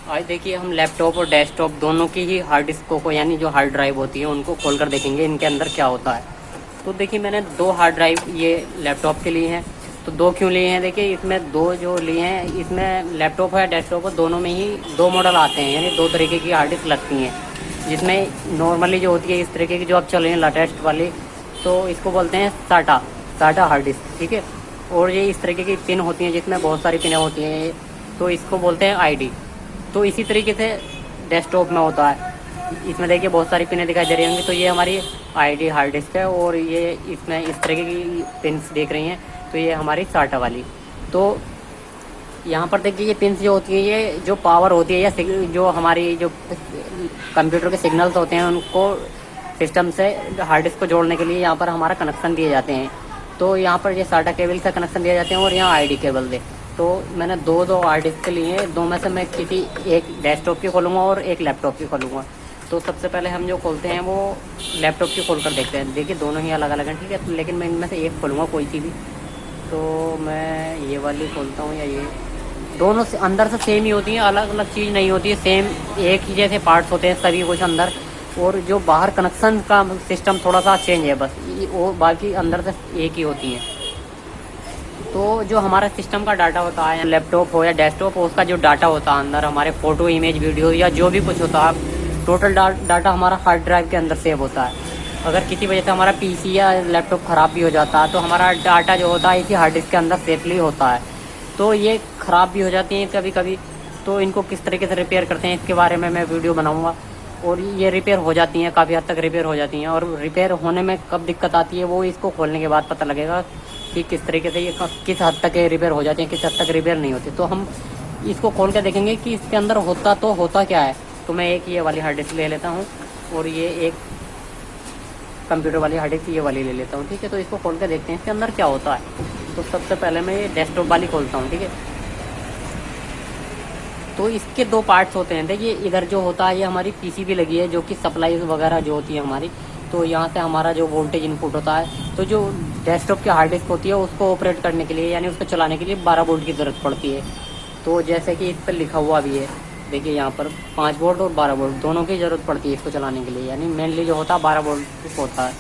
आज देखिए हम लैपटॉप और डेस्कटॉप दोनों की ही हार्ड डिस्कों को यानी जो हार्ड ड्राइव होती है उनको खोल कर देखेंगे इनके अंदर क्या होता है। तो देखिए मैंने दो हार्ड ड्राइव ये लैपटॉप के लिए हैं। तो दो क्यों लिए हैं, देखिए इसमें दो जो लिए हैं, इसमें लैपटॉप है डेस्कटॉप है दोनों में ही दो मॉडल आते हैं, यानी दो तरीके की हार्ड डिस्क लगती हैं। जिसमें नॉर्मली जो होती है इस तरीके की जो आप चल रहे हैं लेटेस्ट वाली, तो इसको बोलते हैं साटा साटा हार्ड डिस्क, ठीक है। और ये इस तरीके की पिन होती हैं जिसमें बहुत सारी पिनें होती हैं, तो इसको बोलते हैं आईडी। तो इसी तरीके से डेस्कटॉप में होता है। इसमें देखिए बहुत सारी पिनें दिखाई दे रही होंगी, तो ये हमारी आईडी हार्ड डिस्क है। और ये इसमें इस तरीके की पिन्स देख रही हैं, तो ये हमारी साटा वाली। तो यहाँ पर देखिए ये पिन्स जो होती है ये जो पावर होती है या जो हमारी जो कंप्यूटर के सिग्नल्स होते हैं उनको सिस्टम से हार्ड डिस्क को जोड़ने के लिए यहाँ पर हमारा कनेक्शन दिए जाते हैं। तो यहाँ पर ये साटा केबल से कनेक्शन दिए जाते हैं और यहाँ आईडी केबल दे। तो मैंने दो हार्ड डिस्क लिए हैं, दो में से मैं किसी एक डेस्कटॉप की खोलूँगा और एक लैपटॉप की खोलूँगा। तो सबसे पहले हम जो खोलते हैं वो लैपटॉप की खोल कर देखते हैं। देखिए दोनों ही अलग अलग हैं, ठीक है, लेकिन मैं इनमें से एक खोलूँगा कोई सी भी। तो मैं ये वाली खोलता हूँ या ये, दोनों से अंदर से सेम ही होती हैं, अलग अलग चीज़ नहीं होती है, सेम एक ही जैसे पार्ट्स होते हैं सभी कुछ अंदर। और जो बाहर कनेक्शन का सिस्टम थोड़ा सा चेंज है बस, वो बाकी अंदर से एक ही होती हैं। तो जो हमारा सिस्टम का डाटा होता है लैपटॉप हो या डेस्कटॉप हो, उसका जो डाटा होता है अंदर हमारे फ़ोटो इमेज वीडियो या जो भी कुछ होता है, टोटल डाटा हमारा हार्ड ड्राइव के अंदर सेव होता है। अगर किसी वजह से हमारा पीसी या लैपटॉप ख़राब भी हो जाता है तो हमारा डाटा जो होता है इसी हार्ड डिस्क के अंदर सेफली होता है। तो ये ख़राब भी हो जाती हैं कभी कभी, तो इनको किस तरीके से रिपेयर करते हैं इसके बारे में मैं वीडियो बनाऊँगा। और ये रिपेयर हो जाती हैं, काफ़ी हद तक रिपेयर हो जाती हैं। और रिपेयर होने में कब दिक्कत आती है वो इसको खोलने के बाद पता लगेगा कि किस तरीके से ये किस हद तक रिपेयर हो जाती हैं, किस हद तक रिपेयर नहीं होती। तो हम इसको खोल के देखेंगे कि इसके अंदर होता क्या है। तो मैं एक ये वाली हार्ड डिस्क ले लेता हूँ और ये एक कंप्यूटर वाली हार्ड डिस्क ये वाली ले लेता हूँ, ठीक है। तो इसको खोल के देखते हैं इसके अंदर क्या होता है। तो सबसे पहले मैं ये डेस्कटॉप वाली खोलता हूँ, ठीक है। तो इसके दो पार्ट्स होते हैं, देखिए इधर जो होता है ये हमारी पीसीबी लगी है जो कि सप्लाई वगैरह जो होती है हमारी, तो यहाँ से हमारा जो वोल्टेज इनपुट होता है। तो जो डेस्कटॉप की हार्ड डिस्क होती है उसको ऑपरेट करने के लिए यानी उसको चलाने के लिए 12 वोल्ट की ज़रूरत पड़ती है। तो जैसे कि इस पर लिखा हुआ भी है, देखिए यहाँ पर 5 वोल्ट और 12 वोल्ट दोनों की ज़रूरत पड़ती है इसको चलाने के लिए। यानी मेनली जो होता है 12 वोल्ट होता है,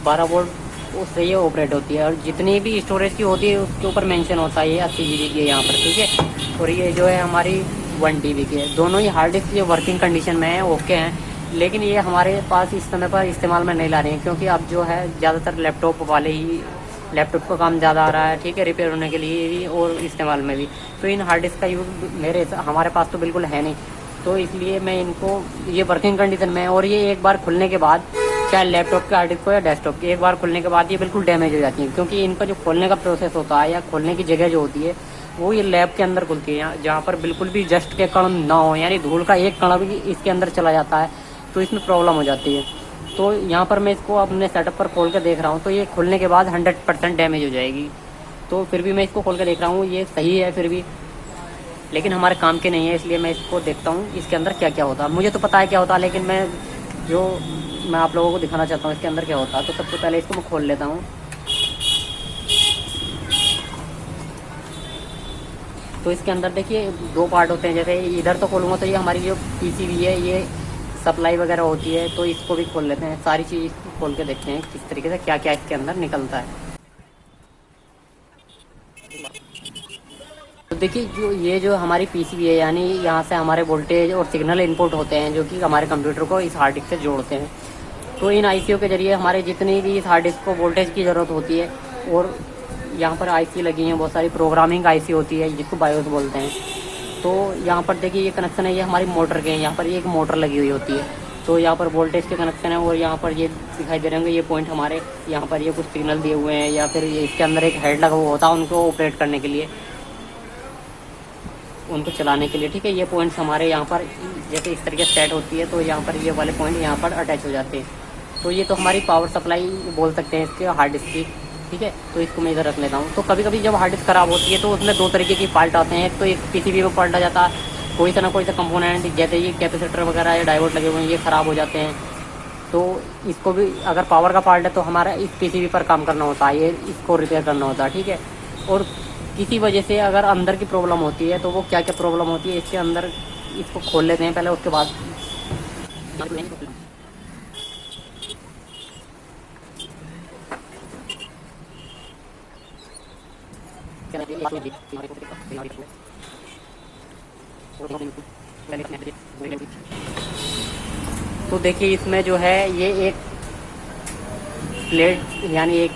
12 वोल्ट उससे ये ऑपरेट होती है। और जितनी भी स्टोरेज की होती है उसके ऊपर मेंशन होता है ये 80 GB की है यहाँ पर, ठीक है। और ये जो है हमारी 1 TB की है। दोनों ही हार्ड डिस्क ये वर्किंग कंडीशन में है, ओके हैं। लेकिन ये हमारे पास इस समय पर इस्तेमाल में नहीं ला रही हैं, क्योंकि अब जो है ज़्यादातर लैपटॉप वाले ही लैपटॉप का काम ज़्यादा आ रहा है, ठीक है, रिपेयर होने के लिए भी और इस्तेमाल में भी। तो इन हार्ड डिस्क का यूज़ हमारे पास तो बिल्कुल है नहीं, तो इसलिए मैं इनको ये वर्किंग कंडीशन में है। और ये एक बार खुलने के बाद, चाहे लैपटॉप के हार्ड डिस्क हो या डेस्कटॉप की, एक बार खुलने के बाद ये बिल्कुल डैमेज हो जाती है, क्योंकि इनका जो खोलने का प्रोसेस होता है या खोलने की जगह जो होती है वो ये लैब के अंदर खुलती है, जहाँ पर बिल्कुल भी डस्ट के कण ना हो, यानी धूल का एक कण भी इसके अंदर चला जाता है तो इसमें प्रॉब्लम हो जाती है। तो यहाँ पर मैं इसको अपने सेटअप पर खोल कर देख रहा हूँ, तो ये खुलने के बाद 100% डैमेज हो जाएगी। तो फिर भी मैं इसको खोल कर देख रहा हूँ, ये सही है फिर भी, लेकिन हमारे काम के नहीं है, इसलिए मैं इसको देखता हूँ इसके अंदर क्या क्या होता है। मुझे तो पता है क्या होता है, लेकिन मैं आप लोगों को दिखाना चाहता हूँ इसके अंदर क्या होता है। तो सबसे पहले इसको मैं खोल लेता हूँ। तो इसके अंदर देखिए दो पार्ट होते हैं, जैसे इधर तो खोलूँगा तो ये हमारी जो पीसीबी है ये सप्लाई वगैरह होती है, तो इसको भी खोल लेते हैं। सारी चीज़ खोल के देखते हैं किस तरीके से क्या क्या इसके अंदर निकलता है। तो देखिए जो हमारी पीसीबी है, यानी यहाँ से हमारे वोल्टेज और सिग्नल इनपुट होते हैं जो कि हमारे कंप्यूटर को इस हार्ड डिस्क से जोड़ते हैं। तो इन आईसीओ के जरिए हमारे जितनी भी इस हार्ड डिस्क को वोल्टेज की ज़रूरत होती है, और यहाँ पर आईसी लगी हैं बहुत सारी, प्रोग्रामिंग आईसी होती है जिसको बायोस बोलते हैं। तो यहाँ पर देखिए ये कनेक्शन है, ये हमारी मोटर के हैं, यहाँ पर एक मोटर लगी हुई होती है। तो यहाँ पर वोल्टेज के कनेक्शन है, और यहाँ पर ये दिखाई दे रहे होंगे ये पॉइंट हमारे, यहाँ पर ये कुछ सिग्नल दिए हुए हैं, या फिर इसके अंदर एक हेड लगा हुआ होता है उनको ऑपरेट करने के लिए, उनको चलाने के लिए, ठीक है। ये पॉइंट्स हमारे यहाँ पर जैसे इस तरीके से सेट होती है, तो यहाँ पर ये वाले पॉइंट यहाँ पर अटैच हो जाते हैं। तो ये तो हमारी पावर सप्लाई बोल सकते हैं इसके हार्ड डिस्क की, ठीक है। तो इसको मैं इधर रख लेता हूँ। तो कभी कभी जब हार्ड डिस्क ख़राब होती है तो उसमें दो तरीके की फॉल्ट आते हैं। एक तो एक पीसीबी में फॉल्ट आ जाता है, कोई सा ना कोई सा कंपोनेंट, जैसे ये कैपेसिटर वगैरह या डायोड लगे हुए हैं ये ख़राब हो जाते हैं। तो इसको भी अगर पावर का फॉल्ट है तो हमारा इस पीसीबी पर काम करना होता है, ये इसको रिपेयर करना होता है, ठीक है। और किसी वजह से अगर अंदर की प्रॉब्लम होती है तो वो क्या क्या प्रॉब्लम होती है इसके अंदर इसको खोल लेते हैं पहले, उसके बाद तो देखिए इसमें जो है ये एक प्लेट यानी एक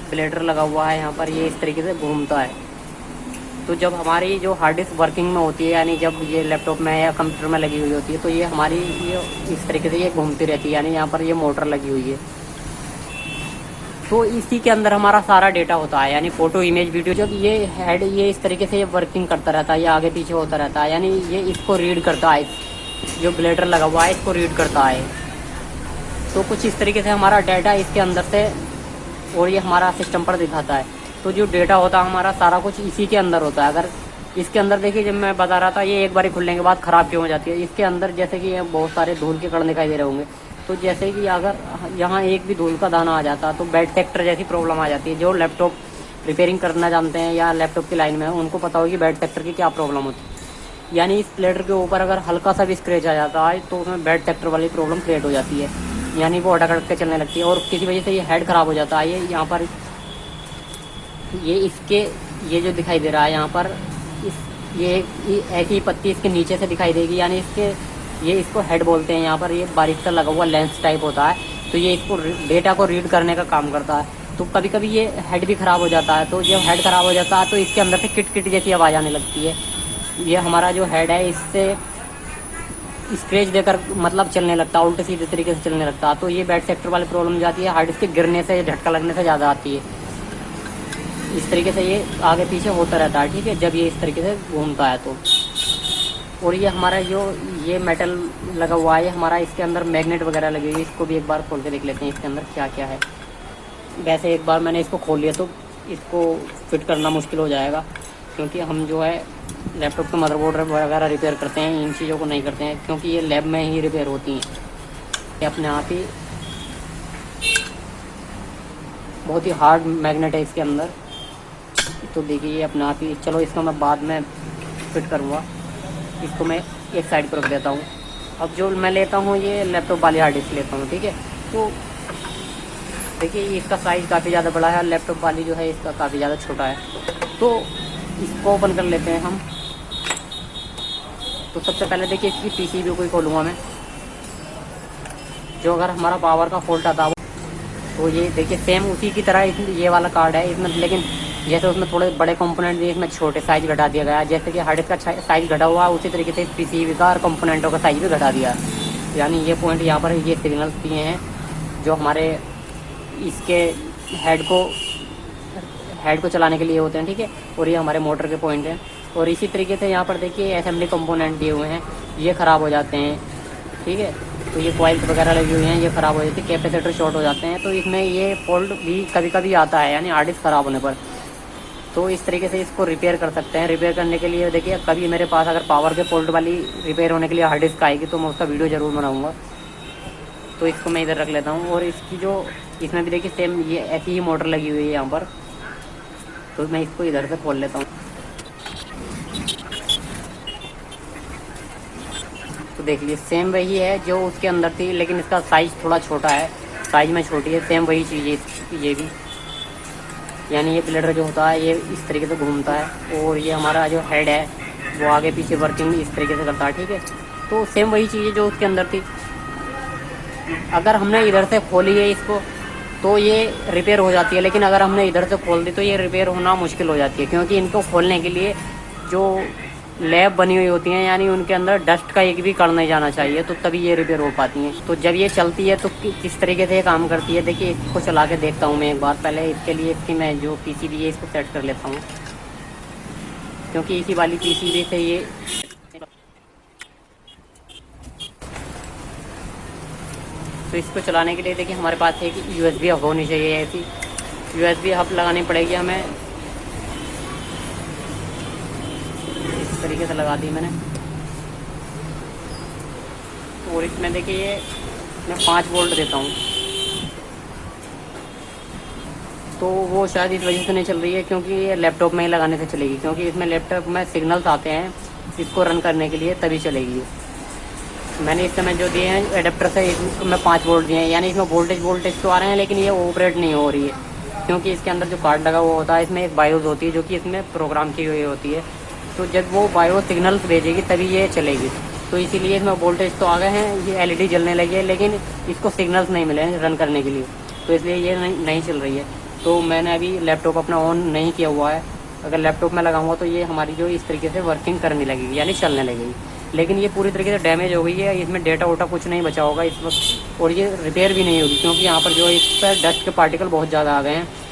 ब्लेडर लगा हुआ है यहाँ पर, ये इस तरीके से घूमता है। तो जब हमारी जो हार्ड डिस्क वर्किंग में होती है, यानी जब ये लैपटॉप में या कंप्यूटर में लगी हुई होती है, तो ये हमारी ये इस तरीके से ये घूमती रहती है, यानी यहाँ पर ये मोटर लगी हुई है। तो इसी के अंदर हमारा सारा डेटा होता है, यानी फ़ोटो, इमेज, वीडियो। जब ये हेड ये इस तरीके से ये वर्किंग करता रहता है, ये आगे पीछे होता रहता है, यानी ये इसको रीड करता है, जो ब्लेडर लगा हुआ है इसको रीड करता है। तो कुछ इस तरीके से हमारा डाटा इसके अंदर से और ये हमारा सिस्टम पर दिखाता है। तो जो डेटा होता है हमारा सारा कुछ इसी के अंदर होता है। अगर इसके अंदर देखिए, जब मैं बता रहा था ये एक बार खुलने के बाद ख़राब क्यों हो जाती है, इसके अंदर जैसे कि बहुत सारे धूल के कण दिखाई दे रहे होंगे। तो जैसे कि अगर यहाँ एक भी धूल का दाना आ जाता तो बेड सेक्टर जैसी प्रॉब्लम आ जाती है। जो लैपटॉप रिपेयरिंग करना जानते हैं या लैपटॉप की लाइन में है, उनको पता होगी बेड सेक्टर की क्या प्रॉब्लम होती है। यानी इस प्लेटर के ऊपर अगर हल्का सा भी स्क्रैच आ जाता है तो उसमें बेड सेक्टर वाली प्रॉब्लम क्रिएट हो जाती है, यानी वो अटक के चलने लगती है और किसी वजह से ये हेड ख़राब हो जाता है। ये यहाँ पर ये इसके ये जो दिखाई दे रहा है यहाँ पर ये ऐसी पत्ती इसके नीचे से दिखाई देगी, यानी ये इसको हेड बोलते हैं। यहाँ पर ये बारीक सा लगा हुआ लेंस टाइप होता है, तो ये इसको डेटा को रीड करने का काम करता है। तो कभी कभी ये हेड भी ख़राब हो जाता है। तो जब हेड ख़राब हो जाता है तो इसके अंदर से किट किट जैसी आवाज़ आने लगती है। ये हमारा जो हेड है इससे स्क्रैच देकर मतलब चलने लगता है, उल्टे सीधे तरीके से चलने लगता है। तो ये बेड सेक्टर वाली प्रॉब्लम जाती है, हार्ड डिस्क के गिरने से, झटका लगने से ज़्यादा आती है। इस तरीके से ये आगे पीछे होता रहता है, ठीक है, जब ये इस तरीके से घूमता है तो। और ये हमारा जो ये मेटल लगा हुआ है, हमारा इसके अंदर मैग्नेट वगैरह लगी हुई है। इसको भी एक बार खोल के देख लेते हैं इसके अंदर क्या क्या है। वैसे एक बार मैंने इसको खोल लिया तो इसको फिट करना मुश्किल हो जाएगा, क्योंकि हम जो है लैपटॉप के मदरबोर्ड वगैरह रिपेयर करते हैं, इन चीज़ों को नहीं करते हैं, क्योंकि ये लैब में ही रिपेयर होती हैं। ये अपने आप ही बहुत ही हार्ड मैग्नेट है इसके अंदर। तो देखिए ये अपने आप ही, चलो इसको मैं बाद में फिट करूँगा। इसको मैं एक साइड पर रख देता हूँ। अब जो मैं लेता हूँ ये लैपटॉप वाली हार्ड डिस्क लेता हूँ, ठीक है। तो देखिए इसका साइज़ काफ़ी ज़्यादा बड़ा है, लैपटॉप वाली जो है इसका काफ़ी ज़्यादा छोटा है। तो इसको ओपन कर लेते हैं हम। तो सबसे पहले देखिए इसकी पीसीबी को ही खोलूँगा मैं। जो अगर हमारा पावर का फॉल्ट आता है तो ये देखिए सेम उसी की तरह ये वाला कार्ड है इसमें, लेकिन जैसे उसमें थोड़े बड़े कंपोनेंट दिए, इसमें छोटे साइज़ घटा दिया गया है। जैसे कि हार्ड डिस्क का साइज़ घटा हुआ है, उसी तरीके से पीसीबी का और कंपोनेंटों का साइज़ भी घटा दिया है। यानी ये पॉइंट यहाँ पर ये सिग्नल्स दिए हैं जो हमारे इसके हेड को चलाने के लिए होते हैं, ठीक है। और ये हमारे मोटर के पॉइंट हैं। और इसी तरीके से यहाँ पर देखिए असेंबली कंपोनेंट दिए हुए हैं, ये ख़राब हो जाते हैं, ठीक है। तो ये कॉइल्स वगैरह लगी हुई हैं, ये ख़राब हो जाती है, कैपेसिटर शॉर्ट हो जाते हैं। तो इसमें ये फॉल्ट भी कभी कभी आता है, यानी हार्ड डिस्क ख़राब होने पर। तो इस तरीके से इसको रिपेयर कर सकते हैं। रिपेयर करने के लिए देखिए कभी मेरे पास अगर पावर के फॉल्ट वाली रिपेयर होने के लिए हार्ड डिस्क आएगी तो मैं उसका वीडियो ज़रूर बनाऊँगा। तो इसको मैं इधर रख लेता हूँ। और इसकी जो इसमें भी देखिए सेम ये ऐसी ही मोटर लगी हुई है यहाँ पर। तो मैं इसको इधर से खोल लेता हूँ। तो देख लीजिए सेम वही है जो उसके अंदर थी, लेकिन इसका साइज़ थोड़ा छोटा है, साइज़ में छोटी है। सेम वही चीज़ है ये भी, यानी ये प्लेटर जो होता है ये इस तरीके से घूमता है। और ये हमारा जो हेड है वो आगे पीछे वर्किंग इस तरीके से करता है, ठीक है। तो सेम वही चीज़ है जो उसके अंदर थी। अगर हमने इधर से खोली है इसको तो ये रिपेयर हो जाती है, लेकिन अगर हमने इधर से खोल दी तो ये रिपेयर होना मुश्किल हो जाती है, क्योंकि इनको खोलने के लिए जो लैब बनी हुई होती हैं, यानी उनके अंदर डस्ट का एक भी कण नहीं जाना चाहिए, तो तभी ये रिपेयर हो पाती हैं। तो जब ये चलती है तो किस तरीके से ये काम करती है, देखिए इसको चला के देखता हूँ मैं एक बार। पहले इसके लिए इसकी मैं जो पीसीबी है इसको सेट कर लेता हूँ, क्योंकि इसी वाली पीसीबी से ये तो इसको चलाने के लिए देखिए हमारे पास एक यूएसबी हब होनी चाहिए। ऐसी यूएसबी हब लगानी पड़ेगी हमें। इस तरीके से लगा दी मैंने। और इसमें देखिए मैं 5 वोल्ट देता हूँ। तो वो शायद इस वजह से नहीं चल रही है क्योंकि ये लैपटॉप में ही लगाने से चलेगी, क्योंकि इसमें लैपटॉप में सिग्नल्स आते हैं इसको रन करने के लिए तभी चलेगी। मैंने इस समय जो दिए हैं एडेप्टर से इसमें 5 वोल्ट दिए हैं, यानी इसमें वोल्टेज तो आ रहे हैं, लेकिन ये ऑपरेट नहीं हो रही है क्योंकि इसके अंदर जो कार्ड लगा हुआ होता है इसमें एक बायोस होती है जो कि इसमें प्रोग्राम की हुई होती है। तो जब वो बायोस सिग्नल्स भेजेगी तभी ये चलेगी। तो इसीलिए इसमें वोल्टेज तो आ गए हैं, ये एलईडी जलने लगी है, लेकिन इसको सिग्नल्स नहीं मिले हैं रन करने के लिए, तो इसलिए ये नहीं चल रही है। तो मैंने अभी लैपटॉप अपना ऑन नहीं किया हुआ है। अगर लैपटॉप में लगाऊंगा तो ये हमारी जो इस तरीके से वर्किंग करने लगेगी, यानी चलने लगेगी। लेकिन ये पूरी तरीके से डैमेज हो गई है, इसमें डेटा वोटा कुछ नहीं बचा होगा इस वक्त, और ये रिपेयर भी नहीं होगी क्योंकि यहाँ पर जो इस पर डस्ट के पार्टिकल बहुत ज़्यादा आ गए हैं।